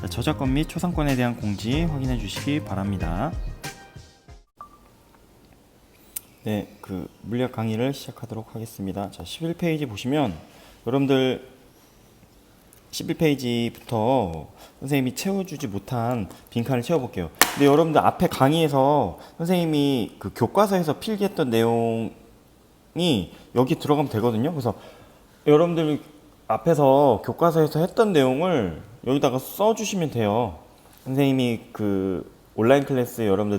자, 저작권 및 초상권에 대한 공지 확인해 주시기 바랍니다. 네, 물리학 강의를 시작하도록 하겠습니다. 자, 11페이지 보시면 여러분들 11페이지부터 선생님이 채워주지 못한 빈칸을 채워볼게요. 근데 여러분들 앞에 강의에서 선생님이 교과서에서 필기했던 내용이 여기 들어가면 되거든요. 그래서 여러분들 앞에서 교과서에서 했던 내용을 여기다가 써주시면 돼요. 선생님이 온라인 클래스 여러분들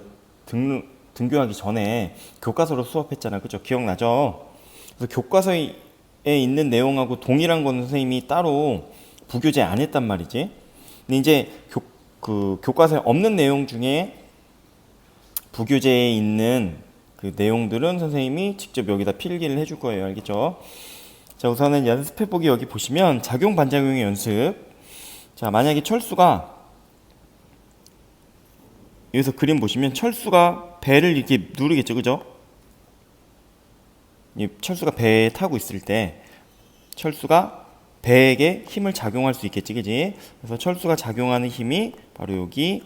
등교하기 전에 교과서로 수업했잖아요. 그죠? 기억나죠? 그래서 교과서에 있는 내용하고 동일한 거는 선생님이 따로 부교재 안 했단 말이지. 근데 이제 교과서에 없는 내용 중에 부교재에 있는 그 내용들은 선생님이 직접 여기다 필기를 해줄 거예요. 알겠죠? 자, 우선은 연습해보기 여기 보시면 작용 반작용의 연습. 자, 만약에 철수가 여기서 그림 보시면 철수가 배를 이렇게 누르겠죠, 그죠? 이 철수가 배에 타고 있을 때 철수가 배에게 힘을 작용할 수 있겠지, 그지? 그래서 철수가 작용하는 힘이 바로 여기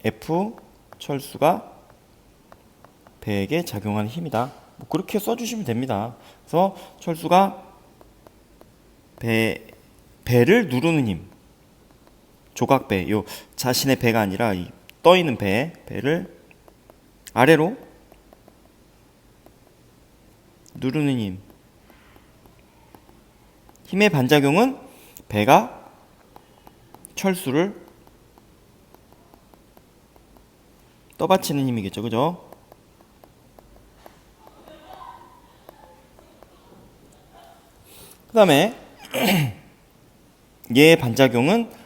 F 철수가 배에게 작용하는 힘이다. 뭐 그렇게 써주시면 됩니다. 그래서 철수가 배를 누르는 힘, 조각배, 요 자신의 배가 아니라 이 떠 있는 배를 아래로 누르는 힘. 힘의 반작용은 배가 철수를 떠받치는 힘이겠죠, 그죠? 그 다음에 얘의 반작용은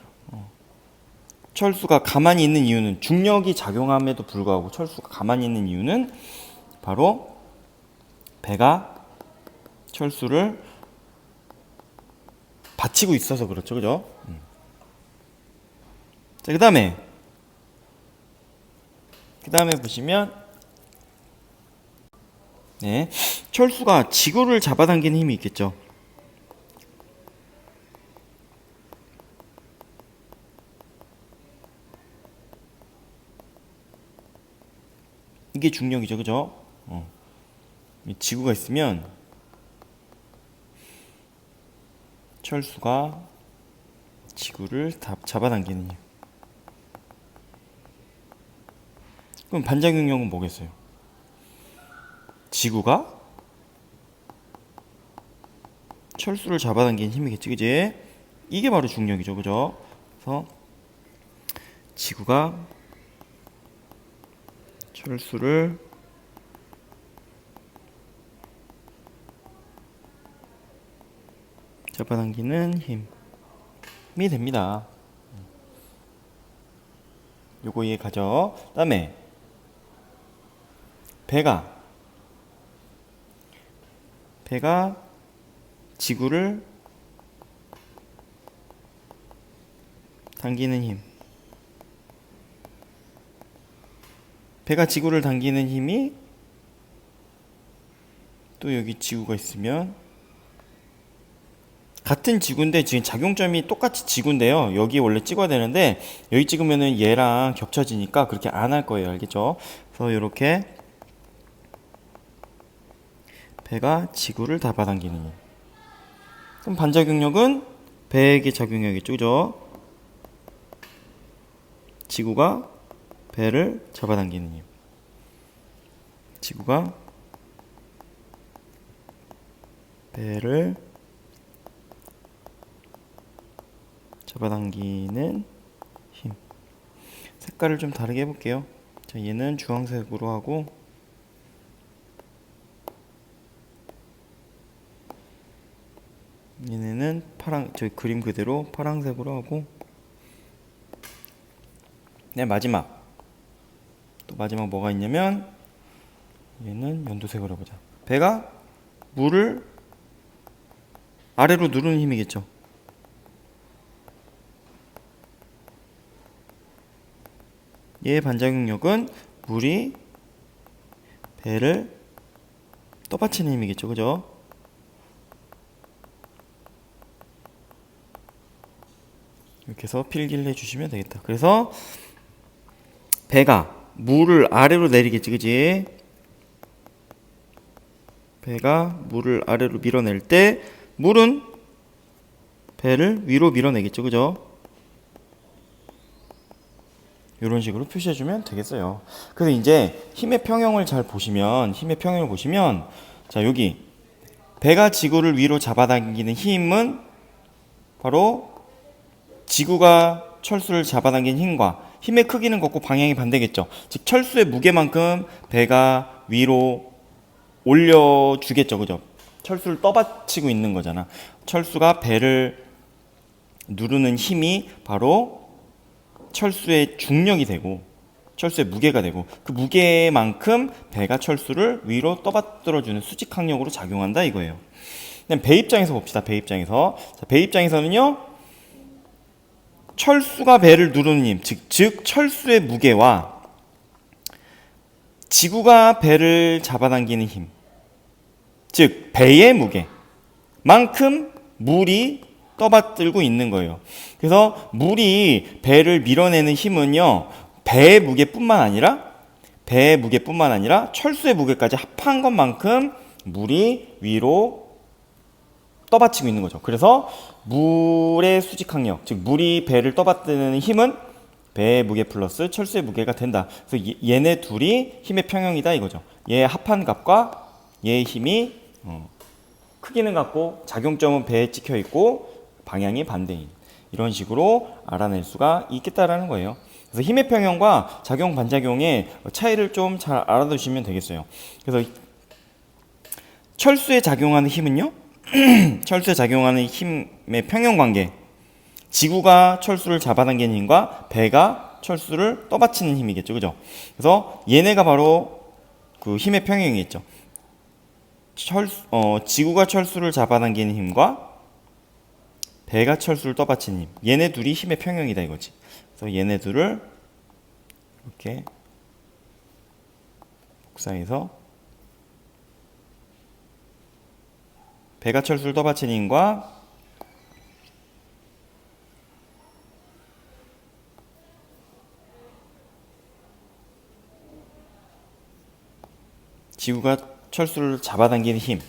철수가 가만히 있는 이유는 중력이 작용함에도 불구하고 철수가 가만히 있는 이유는 바로 배가 철수를 받치고 있어서 그렇죠, 그죠? 자, 그 다음에 보시면 네, 철수가 지구를 잡아당기는 힘이 있겠죠. 이게 중력이죠, 그죠? 지구가 있으면 철수가 지구를 잡아당기는 힘. 그럼 반작용력은 뭐겠어요? 지구가 철수를 잡아당기는 힘이겠지, 그지? 이게 바로 중력이죠, 그죠? 그래서 지구가 철수를 잡아당기는 힘이 됩니다. 요거 이해 가죠? 그 다음에 배가 지구를 당기는 힘. 배가 지구를 당기는 힘이 또 여기 지구가 있으면 같은 지구인데 지금 작용점이 똑같이 지구인데요. 여기 원래 찍어야 되는데 여기 찍으면은 얘랑 겹쳐지니까 그렇게 안 할 거예요. 알겠죠? 그래서 이렇게 배가 지구를 잡아당기는 힘. 그럼 반작용력은 배에게 작용해야겠죠, 그죠? 지구가 배를 잡아당기는 힘. 지구가 배를 잡아당기는 힘. 색깔을 좀 다르게 해볼게요. 자, 얘는 주황색으로 하고 얘네는 저희 그림 그대로 파란색으로 하고 네, 마지막 뭐가 있냐면 얘는 연두색으로 해보자. 배가 물을 아래로 누르는 힘이겠죠. 얘의 반작용력은 물이 배를 떠받치는 힘이겠죠, 그죠? 이렇게 해서 필기를 해주시면 되겠다. 그래서 배가 물을 아래로 내리겠지, 그지? 배가 물을 아래로 밀어낼 때 물은 배를 위로 밀어내겠죠, 그죠? 이런 식으로 표시해주면 되겠어요. 그래서 이제 힘의 평형을 잘 보시면, 자, 여기 배가 지구를 위로 잡아당기는 힘은 바로 지구가 철수를 잡아당긴 힘과 힘의 크기는 같고 방향이 반대겠죠. 즉 철수의 무게만큼 배가 위로 올려주겠죠, 그죠? 철수를 떠받치고 있는 거잖아. 철수가 배를 누르는 힘이 바로 철수의 중력이 되고 철수의 무게가 되고 그 무게만큼 배가 철수를 위로 떠받들어주는 수직항력으로 작용한다 이거예요. 그냥 배 입장에서 봅시다. 배 입장에서. 자, 배 입장에서는요. 철수가 배를 누르는 힘, 즉 철수의 무게와 지구가 배를 잡아당기는 힘, 즉 배의 무게만큼 물이 떠받들고 있는 거예요. 그래서 물이 배를 밀어내는 힘은요, 배의 무게뿐만 아니라 철수의 무게까지 합한 것만큼 물이 위로 떠받치고 있는 거죠. 그래서 물의 수직항력, 즉 물이 배를 떠받드는 힘은 배의 무게 플러스 철수의 무게가 된다. 그래서 얘네 둘이 힘의 평형이다 이거죠. 얘의 합한 값과 얘의 힘이 크기는 같고 작용점은 배에 찍혀 있고 방향이 반대인, 이런 식으로 알아낼 수가 있겠다라는 거예요. 그래서 힘의 평형과 작용 반작용의 차이를 좀 잘 알아두시면 되겠어요. 그래서 철수에 작용하는 힘은요, 철수에 작용하는 힘의 평형 관계, 지구가 철수를 잡아당기는 힘과 배가 철수를 떠받치는 힘이겠죠, 그죠? 그래서 얘네가 바로 그 힘의 평형이겠죠. 지구가 철수를 잡아당기는 힘과 배가 철수를 떠받치는 힘, 얘네 둘이 힘의 평형이다 이거지. 그래서 얘네 둘을 이렇게 복사해서 배가 철수를 떠받치는 힘과 지구가 철수를 잡아당기는 힘,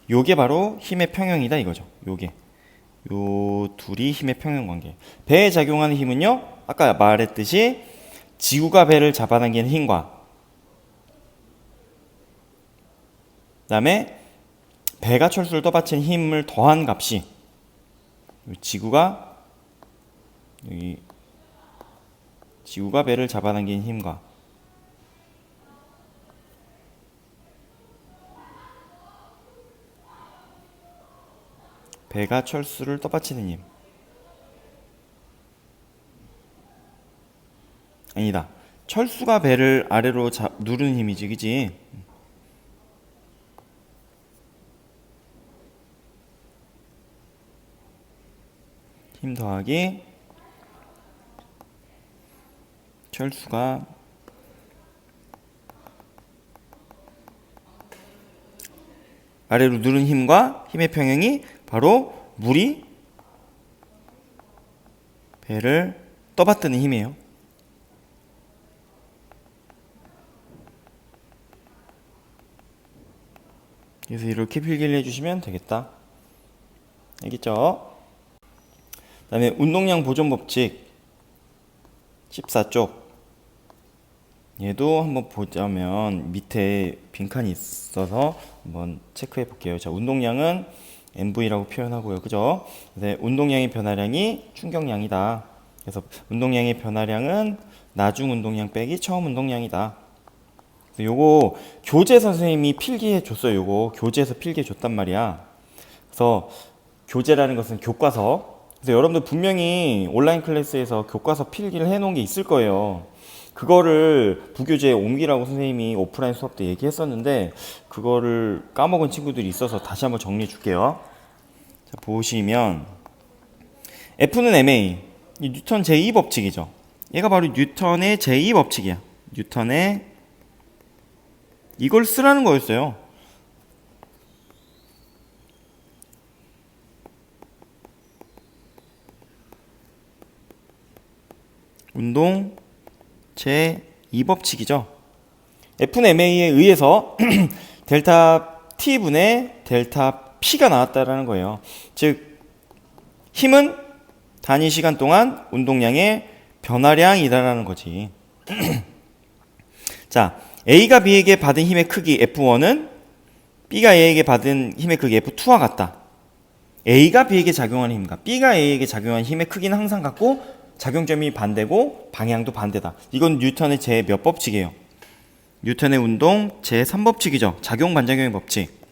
요게 바로 힘의 평형이다 이거죠. 요 둘이 힘의 평형 관계. 배에 작용하는 힘은요, 아까 말했듯이 지구가 배를 잡아당기는 힘과 그 다음에 배가 철수를 떠받치는 힘을 더한 값이 지구가 배를 잡아당기는 힘과 배가 철수를 떠받치는 힘, 아니다, 철수가 배를 아래로 누르는 힘이지, 그지? 힘 더하기 철수가 아래로 누르는 힘과 힘의 평형이 바로 물이 배를 떠받드는 힘이에요. 그래서 이렇게 필기를 해주시면 되겠다. 알겠죠? 그 다음에 운동량 보존 법칙 14쪽, 얘도 한번 보자면 밑에 빈칸이 있어서 한번 체크해 볼게요. 자, 운동량은 MV라고 표현하고요. 그죠? 그래서 운동량의 변화량이 충격량이다. 그래서 운동량의 변화량은 나중 운동량 빼기 처음 운동량이다. 요거 교재 선생님이 필기해 줬어요. 요거 교재에서 필기해 줬단 말이야. 그래서 교재라는 것은 교과서. 그래서 여러분들 분명히 온라인 클래스에서 교과서 필기를 해 놓은 게 있을 거예요. 그거를 부교재에 옮기라고 선생님이 오프라인 수업 때 얘기했었는데 그거를 까먹은 친구들이 있어서 다시 한번 정리해 줄게요. 자, 보시면 F는 ma, 이 뉴턴 제2법칙이죠. 얘가 바로 뉴턴의 제2법칙이야. 뉴턴의 이걸 쓰라는 거였어요. 운동 제2법칙이죠. FMA에 의해서 델타 T분의 델타 P가 나왔다라는 거예요. 즉 힘은 단위 시간 동안 운동량의 변화량이다라는 거지. 자, A가 B에게 받은 힘의 크기 F1은 B가 A에게 받은 힘의 크기 F2와 같다. A가 B에게 작용하는 힘과 B가 A에게 작용하는 힘의 크기는 항상 같고 작용점이 반대고 방향도 반대다. 이건 뉴턴의 제 몇 법칙이에요? 뉴턴의 운동 제3법칙이죠. 작용 반작용의 법칙.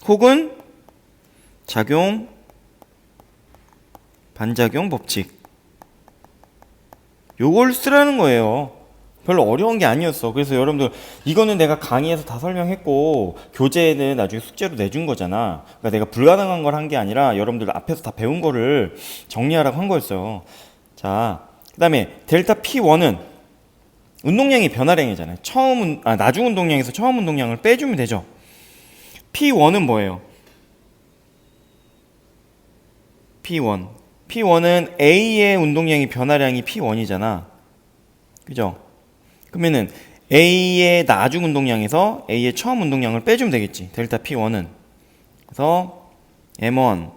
혹은 작용 반작용 법칙. 요걸 쓰라는 거예요. 별로 어려운 게 아니었어. 그래서 여러분들 이거는 내가 강의에서 다 설명했고 교재에는 나중에 숙제로 내준 거잖아. 그러니까 내가 불가능한 걸 한 게 아니라 여러분들 앞에서 다 배운 거를 정리하라고 한 거였어요. 자, 그 다음에 델타 P1은 운동량이 변화량이잖아요. 나중 운동량에서 처음 운동량을 빼주면 되죠. P1은 뭐예요? P1은 A의 운동량이 변화량이 P1이잖아. 그죠? 그러면은 A의 나중 운동량에서 A의 처음 운동량을 빼주면 되겠지. 델타 P1은. 그래서 M1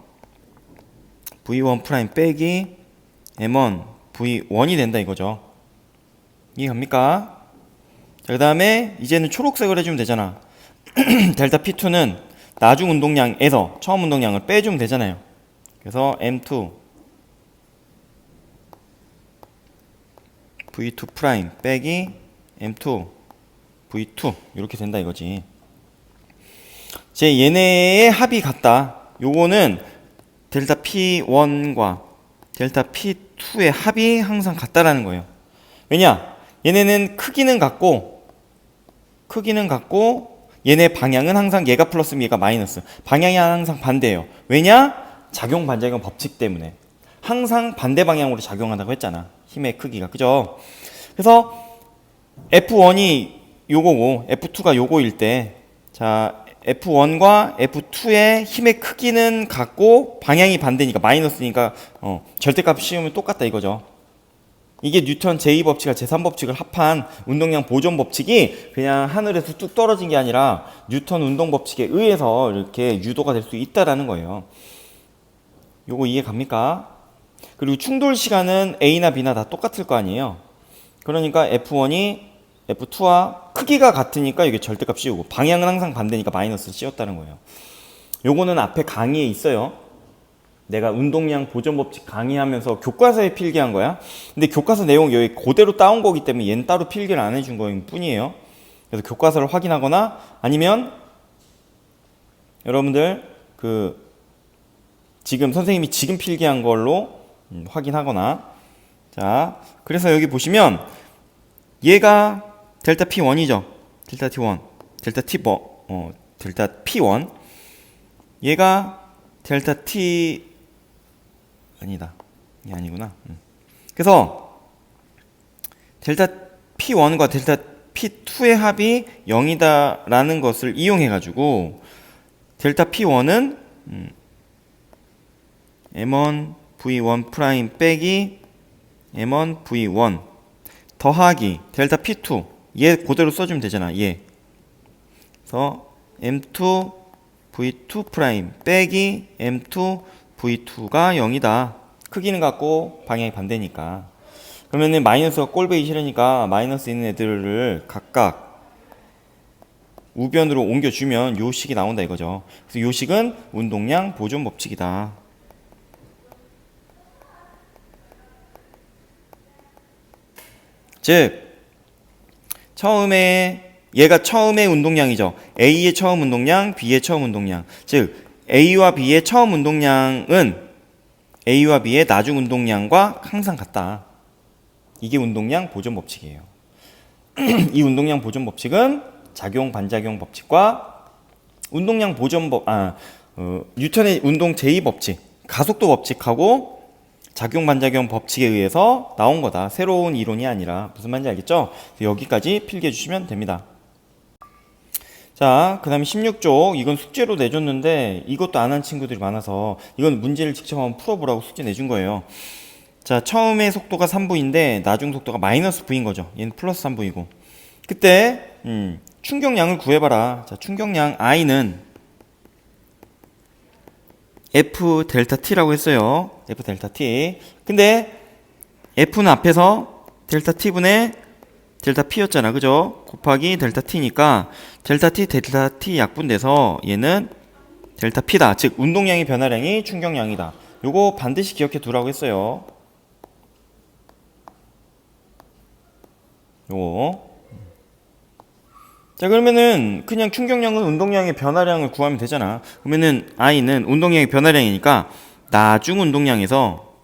V1' 빼기 M1 V1이 된다 이거죠. 이해갑니까? 자, 그 다음에 이제는 초록색을 해주면 되잖아. 델타 P2는 나중 운동량에서 처음 운동량을 빼주면 되잖아요. 그래서 M2 V2' 빼기 M2 V2 이렇게 된다 이거지. 제 얘네의 합이 같다. 요거는 델타 P1과 델타 P2의 합이 항상 같다라는 거예요. 왜냐? 얘네는 크기는 같고 얘네 방향은 항상 얘가 플러스면 얘가 마이너스. 방향이 항상 반대예요. 왜냐? 작용 반작용 법칙 때문에. 항상 반대 방향으로 작용한다고 했잖아. 힘의 크기가. 그죠? 그래서 F1이 요거고 F2가 요거일 때, 자, F1과 F2의 힘의 크기는 같고 방향이 반대니까 마이너스니까 절대값 씌우면 똑같다 이거죠. 이게 뉴턴 제2법칙과 제3법칙을 합한 운동량 보존 법칙이 그냥 하늘에서 뚝 떨어진 게 아니라 뉴턴 운동법칙에 의해서 이렇게 유도가 될 수 있다라는 거예요. 요거 이해 갑니까? 그리고 충돌 시간은 A나 B나 다 똑같을 거 아니에요. 그러니까 F1이 F2와 크기가 같으니까 이게 절대값 씌우고 방향은 항상 반대니까 마이너스 씌웠다는 거예요. 요거는 앞에 강의에 있어요. 내가 운동량 보존 법칙 강의하면서 교과서에 필기한 거야. 근데 교과서 내용 여기 그대로 따온 거기 때문에 얘는 따로 필기를 안 해준 거일 뿐이에요. 그래서 교과서를 확인하거나 아니면 여러분들 지금 선생님이 지금 필기한 걸로 확인하거나. 자, 그래서 여기 보시면 얘가 델타 P1이죠. 델타 T1, 델타 P1. 얘가 델타 T 아니다. 이게 아니구나. 그래서 델타 P1과 델타 P2의 합이 0이다라는 것을 이용해 가지고 델타 P1은 M1 V1' 빼기 M1 V1 더하기 델타 P2 얘 그대로 써주면 되잖아. 얘. 그래서 M2 V2' 빼기 M2 V2가 0이다. 크기는 같고 방향이 반대니까. 그러면은 마이너스가 꼴배기 싫으니까 마이너스 있는 애들을 각각 우변으로 옮겨주면 요 식이 나온다 이거죠. 그래서 요 식은 운동량 보존 법칙이다. 즉 얘가 처음의 운동량이죠. A의 처음 운동량, B의 처음 운동량. 즉 A와 B의 처음 운동량은 A와 B의 나중 운동량과 항상 같다. 이게 운동량 보존 법칙이에요. 이 운동량 보존 법칙은 작용 반작용 법칙과 운동량 보존법 뉴턴의 운동 제2법칙, 가속도 법칙하고 작용 반작용 법칙에 의해서 나온 거다. 새로운 이론이 아니라. 무슨 말인지 알겠죠? 여기까지 필기해 주시면 됩니다. 자, 그 다음에 16쪽. 이건 숙제로 내줬는데 이것도 안 한 친구들이 많아서 이건 문제를 직접 한번 풀어보라고 숙제 내준 거예요. 자, 처음에 속도가 3V인데 나중 속도가 마이너스 V인 거죠. 얘는 플러스 3V고. 그때 충격량을 구해봐라. 자, 충격량 I는 F 델타 T라고 했어요. F 델타 T. 근데 F는 앞에서 델타 T분의 델타 P였잖아. 그죠? 곱하기 델타 T니까 델타 T 약분돼서 얘는 델타 P다. 즉 운동량의 변화량이 충격량이다. 요거 반드시 기억해 두라고 했어요. 요거. 자, 그러면은 그냥 충격량은 운동량의 변화량을 구하면 되잖아. 그러면은 I는 운동량의 변화량이니까 나중 운동량에서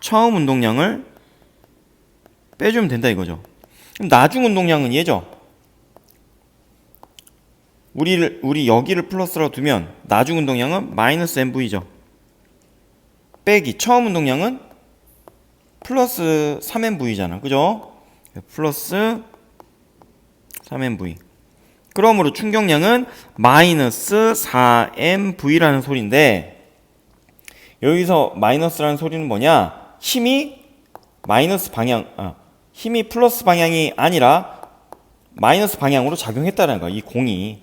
처음 운동량을 빼주면 된다 이거죠. 그럼 나중 운동량은 얘죠. 우리 여기를 플러스로 두면 나중 운동량은 마이너스 MV죠. 빼기 처음 운동량은 플러스 3MV잖아. 그죠? 플러스 3MV. 그러므로 충격량은 마이너스 4MV라는 소리인데 여기서 마이너스라는 소리는 뭐냐? 힘이 플러스 방향이 아니라 마이너스 방향으로 작용했다는 거야. 이 공이.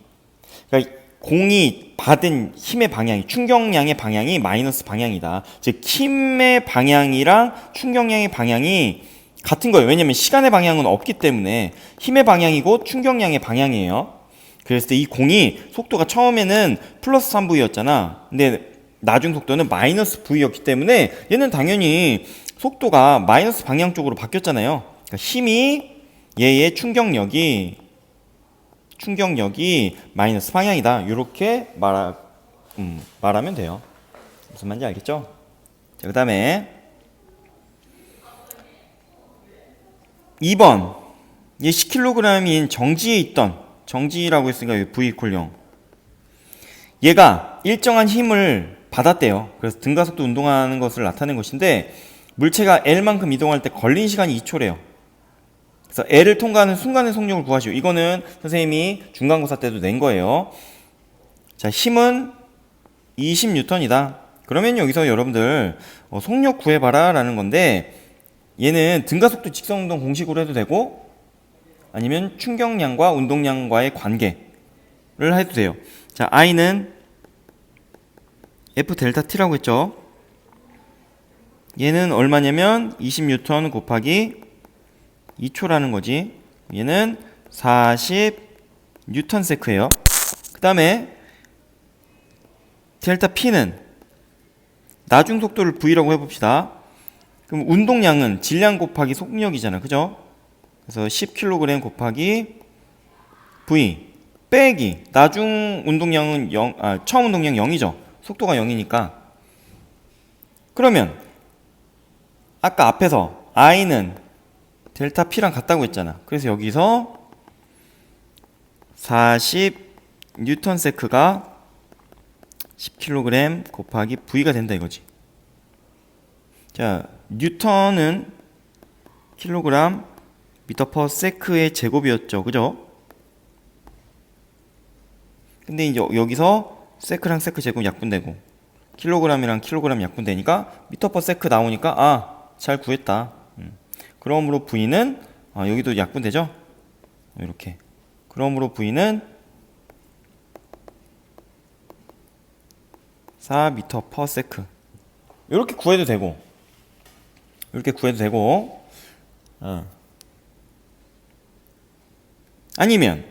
그러니까 공이 받은 힘의 방향이, 충격량의 방향이 마이너스 방향이다. 즉 힘의 방향이랑 충격량의 방향이 같은 거예요. 왜냐면 시간의 방향은 없기 때문에 힘의 방향이고 충격량의 방향이에요. 그랬을 때 이 공이 속도가 처음에는 플러스 3V였잖아. 근데 나중 속도는 마이너스 V였기 때문에 얘는 당연히 속도가 마이너스 방향 쪽으로 바뀌었잖아요. 그러니까 힘이 얘의 충격력이 마이너스 방향이다. 이렇게 말하면 돼요. 무슨 말인지 알겠죠? 자, 그 다음에 2번. 얘 10kg인 정지에 있던, 정지라고 했으니까 V = 0. 얘가 일정한 힘을 받았대요. 그래서 등가속도 운동하는 것을 나타낸 것인데 물체가 L만큼 이동할 때 걸린 시간이 2초래요. 그래서 L을 통과하는 순간의 속력을 구하시오. 이거는 선생님이 중간고사 때도 낸 거예요. 자, 힘은 20N이다. 그러면 여기서 여러분들 속력 구해봐라 라는 건데 얘는 등가속도 직선운동 공식으로 해도 되고 아니면 충격량과 운동량과의 관계를 해도 돼요. 자, I는 F 델타 T라고 했죠. 얘는 얼마냐면 20N 곱하기 2초라는 거지. 얘는 40N세크예요. 그 다음에 델타 P는 나중 속도를 V라고 해봅시다. 그럼 운동량은 질량 곱하기 속력이잖아. 그죠? 그래서 10kg 곱하기 V 빼기 나중 운동량은 처음 운동량 0이죠. 속도가 0이니까. 그러면 아까 앞에서 I는 델타 P랑 같다고 했잖아. 그래서 여기서 40N세크가 10kg 곱하기 V가 된다 이거지. 자, 뉴턴은 킬로그램 미터 퍼 세크의 제곱이었죠. 그죠? 근데 이제 여기서 세크랑 세크 제곱 약분되고 킬로그램이랑 킬로그램 약분되니까 미터 퍼 세크 나오니까 잘 구했다. 그러므로 V는 여기도 약분되죠? 이렇게. 그러므로 V는 4m per sec. 이렇게 구해도 되고. 아니면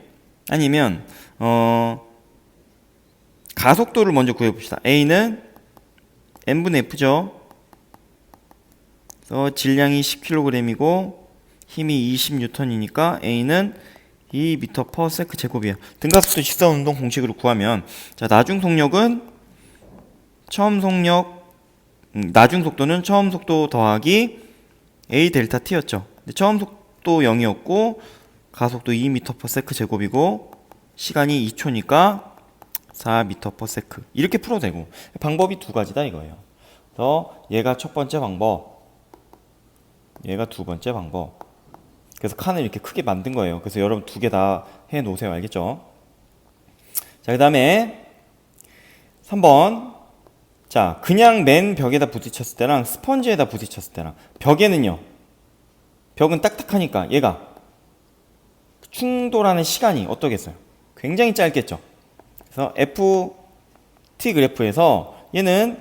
가속도를 먼저 구해 봅시다. A는 n분의 F죠. 그래서 질량이 10kg이고 힘이 20N이니까 A는 2m per sec 제곱이에요. 등가속도 직선운동 공식으로 구하면 자, 나중 속력은 나중 속도는 처음 속도 더하기 A 델타 T였죠. 근데 처음 속도 0이었고 가속도 2m per sec 제곱이고 시간이 2초니까 4m per sec. 이렇게 풀어도 되고 방법이 두 가지다 이거예요. 그래서 얘가 첫 번째 방법, 얘가 두 번째 방법. 그래서 칸을 이렇게 크게 만든 거예요. 그래서 여러분 두 개 다 해 놓으세요. 알겠죠? 자, 그 다음에 3번. 자, 그냥 맨 벽에다 부딪혔을 때랑 스펀지에다 부딪혔을 때랑, 벽에는요, 벽은 딱딱하니까 얘가 충돌하는 시간이 어떠겠어요? 굉장히 짧겠죠. 그래서 FT 그래프에서 얘는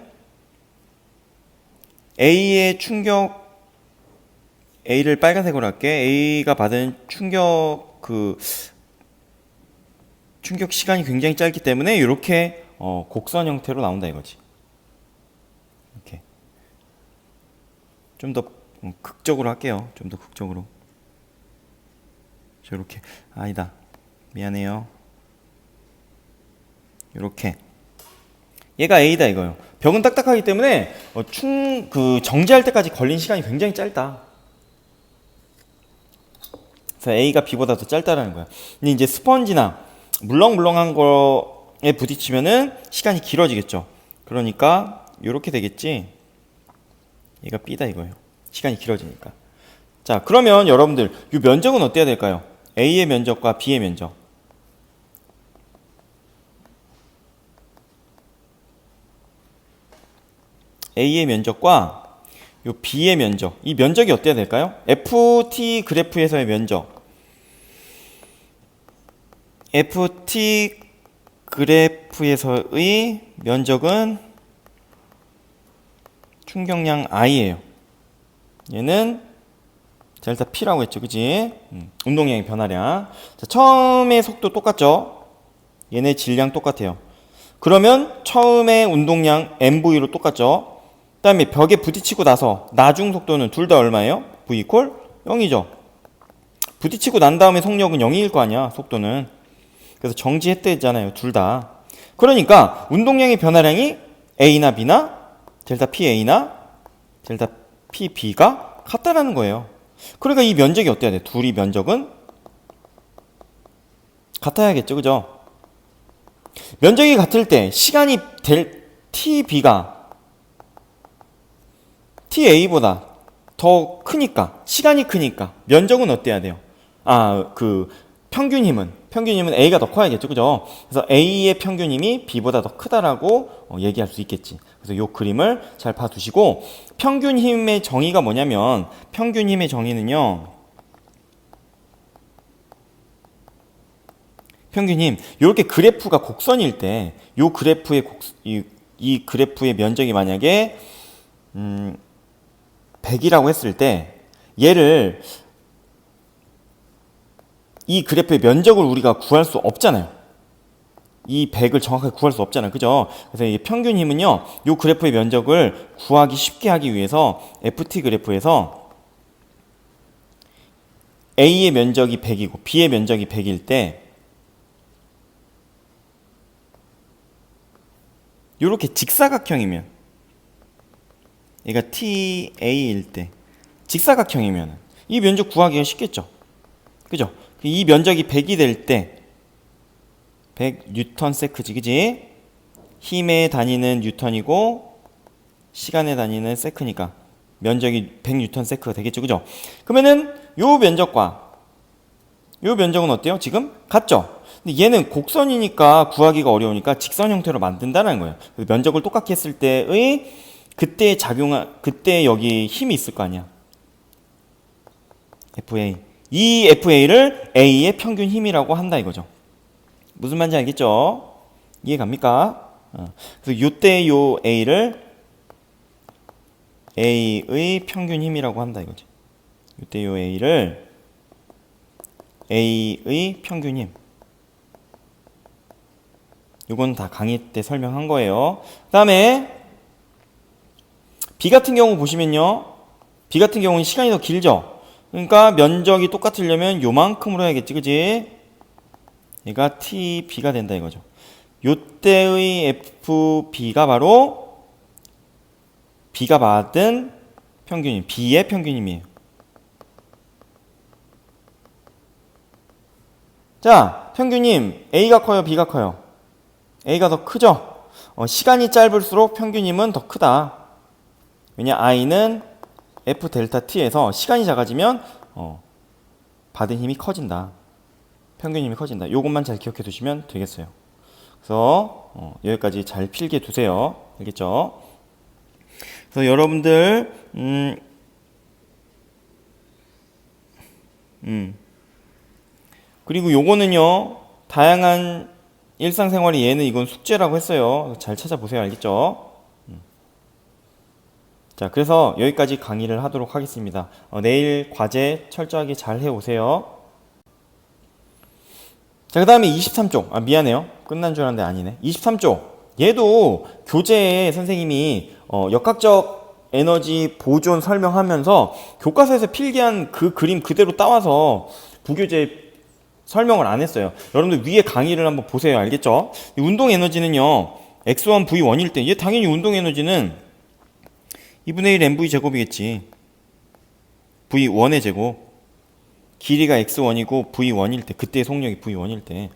A의 충격, A를 빨간색으로 할게. A가 받은 충격 시간이 굉장히 짧기 때문에 이렇게 곡선 형태로 나온다 이거지. 이렇게 좀 더 극적으로 할게요. 좀 더 극적으로. 이렇게, 아니다, 미안해요. 이렇게 얘가 A다 이거예요. 벽은 딱딱하기 때문에 정지할 때까지 걸린 시간이 굉장히 짧다. 그래서 A가 B보다 더 짧다라는 거야. 근데 이제 스펀지나 물렁물렁한 거에 부딪히면은 시간이 길어지겠죠. 그러니까 이렇게 되겠지. 얘가 B다 이거예요. 시간이 길어지니까. 자, 그러면 여러분들 이 면적은 어때야 될까요? A의 면적과 B의 면적. A의 면적과 요 B의 면적. 이 면적이 어때야 될까요? FT 그래프에서의 면적. FT 그래프에서의 면적은 충격량 I예요. 얘는 델타 P라고 했죠. 그치? 운동량의 변화량. 자, 처음에 속도 똑같죠? 얘네 질량 똑같아요. 그러면 처음에 운동량 MV로 똑같죠? 그 다음에 벽에 부딪히고 나서 나중 속도는 둘 다 얼마예요? V 이퀄 0이죠. 부딪히고 난 다음에 속력은 0일 거 아니야, 속도는. 그래서 정지했대잖아요, 둘 다. 그러니까 운동량의 변화량이 A나 B나 델타 PA나 델타 PB가 같다라는 거예요. 그러니까 이 면적이 어때야 돼? 둘이 면적은 같아야겠죠, 그죠? 면적이 같을 때 시간이 TB가 TA보다 더 크니까, 시간이 크니까 면적은 어때야 돼요? 평균 힘은 A가 더 커야겠죠, 그죠? 그래서 A의 평균 힘이 B보다 더 크다라고 얘기할 수 있겠지. 그래서 이 그림을 잘 봐두시고, 평균 힘의 정의가 뭐냐면, 평균 힘의 정의는요, 평균 힘, 이렇게 그래프가 곡선일 때, 이 그래프의 면적이 만약에 100이라고 했을 때, 얘를 이 그래프의 면적을 우리가 구할 수 없잖아요. 이 100을 정확하게 구할 수 없잖아요. 그죠? 그래서 이 평균 힘은요, 이 그래프의 면적을 구하기 쉽게 하기 위해서 FT 그래프에서 A의 면적이 100이고 B의 면적이 100일 때 이렇게 직사각형이면, 얘가 TA일 때 직사각형이면 이 면적 구하기가 쉽겠죠. 그죠? 이 면적이 100이 될 때 100 뉴턴 세크지, 그지? 힘의 단위는 뉴턴이고 시간의 단위는 세크니까 면적이 100 뉴턴 세크가 되겠죠, 그죠? 그러면은 요 면적과 요 면적은 어때요? 지금 같죠? 근데 얘는 곡선이니까 구하기가 어려우니까 직선 형태로 만든다는 거예요. 면적을 똑같게 했을 때의 그때 여기 힘이 있을 거 아니야. FA. 이 FA를 A의 평균 힘이라고 한다 이거죠. 무슨 말인지 알겠죠? 이해 갑니까? 그래서 요때 요 A를 A의 평균 힘이라고 한다 이거죠. 요때 요 A를 A의 평균 힘. 요건 다 강의 때 설명한 거예요. 그 다음에 B 같은 경우 보시면요. B 같은 경우는 시간이 더 길죠? 그러니까 면적이 똑같으려면 요만큼으로 해야겠지, 그지? 얘가 TB가 된다 이거죠. 요때의 FB가 바로 B가 받은 평균임, B의 평균임이에요. 자, 평균임 A가 커요, B가 커요? A가 더 크죠? 시간이 짧을수록 평균임은 더 크다. 왜냐, I는 F 델타 T에서 시간이 작아지면 받은 힘이 커진다. 평균 힘이 커진다. 요것만 잘 기억해 두시면 되겠어요. 그래서 여기까지 잘 필기해 두세요. 알겠죠? 그래서 여러분들 그리고 요거는요, 다양한 일상생활의 예는 이건 숙제라고 했어요. 잘 찾아보세요. 알겠죠? 자, 그래서 여기까지 강의를 하도록 하겠습니다. 내일 과제 철저하게 잘 해오세요. 자, 그 다음에 23쪽. 미안해요. 끝난 줄 알았는데 아니네. 23쪽. 얘도 교재에 선생님이 역학적 에너지 보존 설명하면서 교과서에서 필기한 그 그림 그대로 따와서 부교재 설명을 안 했어요. 여러분들 위에 강의를 한번 보세요. 알겠죠? 이 운동 에너지는요, x1 v1일 때, 얘 당연히 운동 에너지는 2분의 1 mv 제곱이겠지. v1의 제곱. 길이가 x1이고 v1일 때, 그때의 속력이 v1일 때.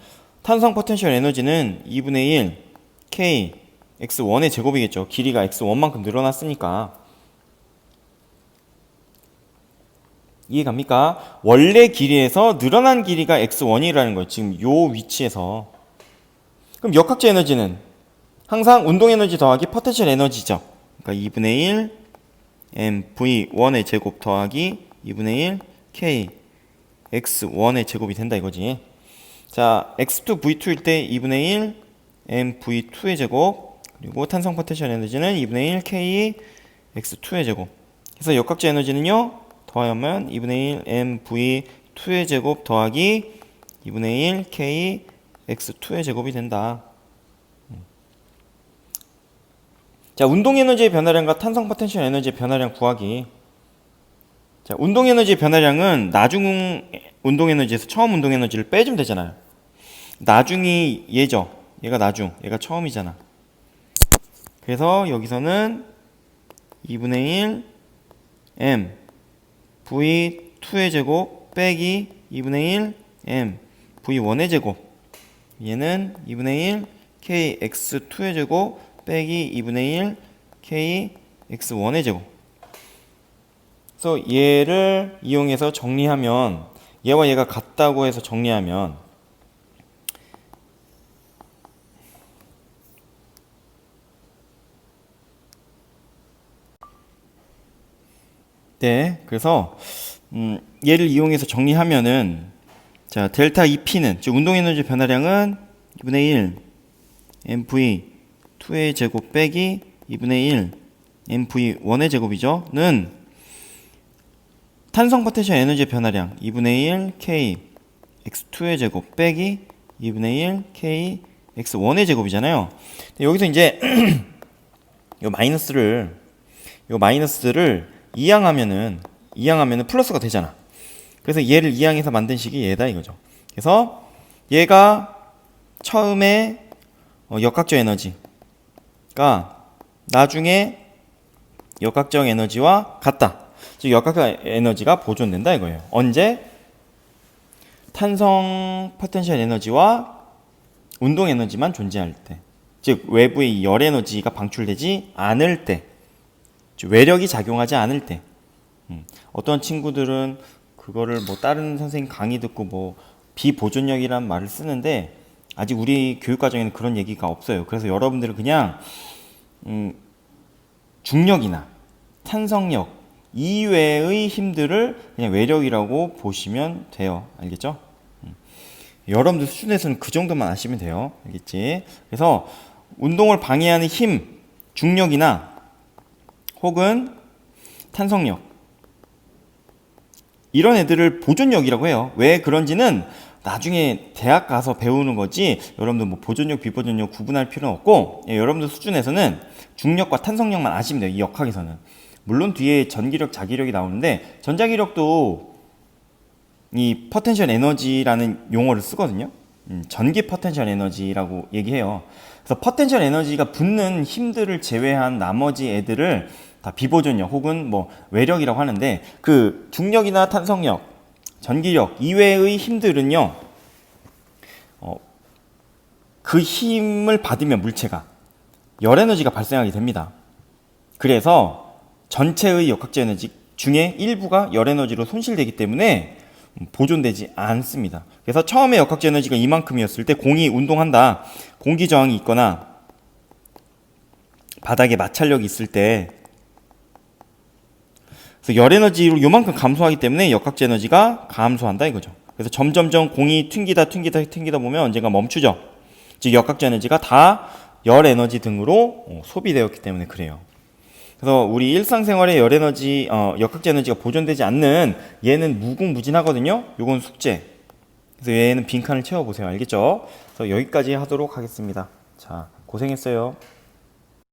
탄성 포텐셜 에너지는 2분의 1 k x1의 제곱이겠죠. 길이가 x1만큼 늘어났으니까. 이해갑니까? 원래 길이에서 늘어난 길이가 x1이라는 거예요. 지금 요 위치에서. 그럼 역학적 에너지는 항상 운동 에너지 더하기 포텐셜 에너지죠. 그러니까 2분의 1 mv1의 제곱 더하기 2분의 1 k x1의 제곱이 된다 이거지. 자, x2 v2일 때 2분의 1 mv2의 제곱, 그리고 탄성 포텐셜 에너지는 2분의 1 k x2의 제곱. 그래서 역학적 에너지는요, 더하면 2분의 1 mv2의 제곱 더하기 2분의 1 k x2의 제곱이 된다. 자, 운동 에너지의 변화량과 탄성 포텐셜 에너지의 변화량 구하기. 자, 운동 에너지의 변화량은 나중 운동 에너지에서 처음 운동 에너지를 빼주면 되잖아요. 나중이 얘죠. 얘가 나중, 얘가 처음이잖아. 그래서 여기서는 2분의 1 m v2의 제곱 빼기 2분의 1 m v1의 제곱. 얘는 2분의 1 k x2의 제곱 빼기 2분의 1 k x1의 제곱. 그래서 얘를 이용해서 정리하면, 얘와 얘가 같다고 해서 정리하면, 네, 그래서 얘를 이용해서 정리하면은, 자, 델타 EP는, 즉 운동 에너지 변화량은 2분의 1 mv2의 제곱 빼기 2분의 1 mv1의 제곱이죠. 는 탄성 포텐셜 에너지의 변화량 2분의 1 k x2의 제곱 빼기 2분의 1 k x1의 제곱이잖아요. 여기서 이제 요 마이너스를 이항하면은 플러스가 되잖아. 그래서 얘를 이항해서 만든 식이 얘다 이거죠. 그래서 얘가 처음에 역학적 에너지가 나중에 역학적 에너지와 같다. 즉 역학적 에너지가 보존된다 이거예요. 언제? 탄성 포텐셜 에너지와 운동 에너지만 존재할 때. 즉 외부의 열 에너지가 방출되지 않을 때. 즉 외력이 작용하지 않을 때. 어떤 친구들은 그거를 뭐 다른 선생님 강의 듣고 뭐 비보존력이란 말을 쓰는데 아직 우리 교육과정에는 그런 얘기가 없어요. 그래서 여러분들은 그냥 중력이나 탄성력 이외의 힘들을 그냥 외력이라고 보시면 돼요. 알겠죠? 여러분들 수준에서는 그 정도만 아시면 돼요. 알겠지? 그래서 운동을 방해하는 힘, 중력이나 혹은 탄성력 이런 애들을 보존력이라고 해요. 왜 그런지는 나중에 대학 가서 배우는 거지 여러분들 뭐 보존력, 비보존력 구분할 필요는 없고 여러분들 수준에서는 중력과 탄성력만 아시면 돼요. 이 역학에서는. 물론 뒤에 전기력, 자기력이 나오는데 전자기력도 이 포텐셜 에너지라는 용어를 쓰거든요. 전기 포텐셜 에너지라고 얘기해요. 그래서 포텐셜 에너지가 붙는 힘들을 제외한 나머지 애들을 다 비보존력 혹은 뭐 외력이라고 하는데 그 중력이나 탄성력, 전기력 이외의 힘들은요. 그 힘을 받으면 물체가 열 에너지가 발생하게 됩니다. 그래서 전체의 역학적 에너지 중에 일부가 열 에너지로 손실되기 때문에 보존되지 않습니다. 그래서 처음에 역학적 에너지가 이만큼이었을 때 공이 운동한다. 공기 저항이 있거나 바닥에 마찰력이 있을 때 그래서 열 에너지로 요만큼 감소하기 때문에 역학적 에너지가 감소한다 이거죠. 그래서 점점점 공이 튕기다 보면 언젠가 멈추죠. 즉 역학적 에너지가 다 열 에너지 등으로 소비되었기 때문에 그래요. 그래서 우리 일상생활에 열 에너지, 역학적 에너지가 보존되지 않는 얘는 무궁무진하거든요. 요건 숙제. 그래서 얘는 빈칸을 채워보세요. 알겠죠? 그래서 여기까지 하도록 하겠습니다. 자, 고생했어요.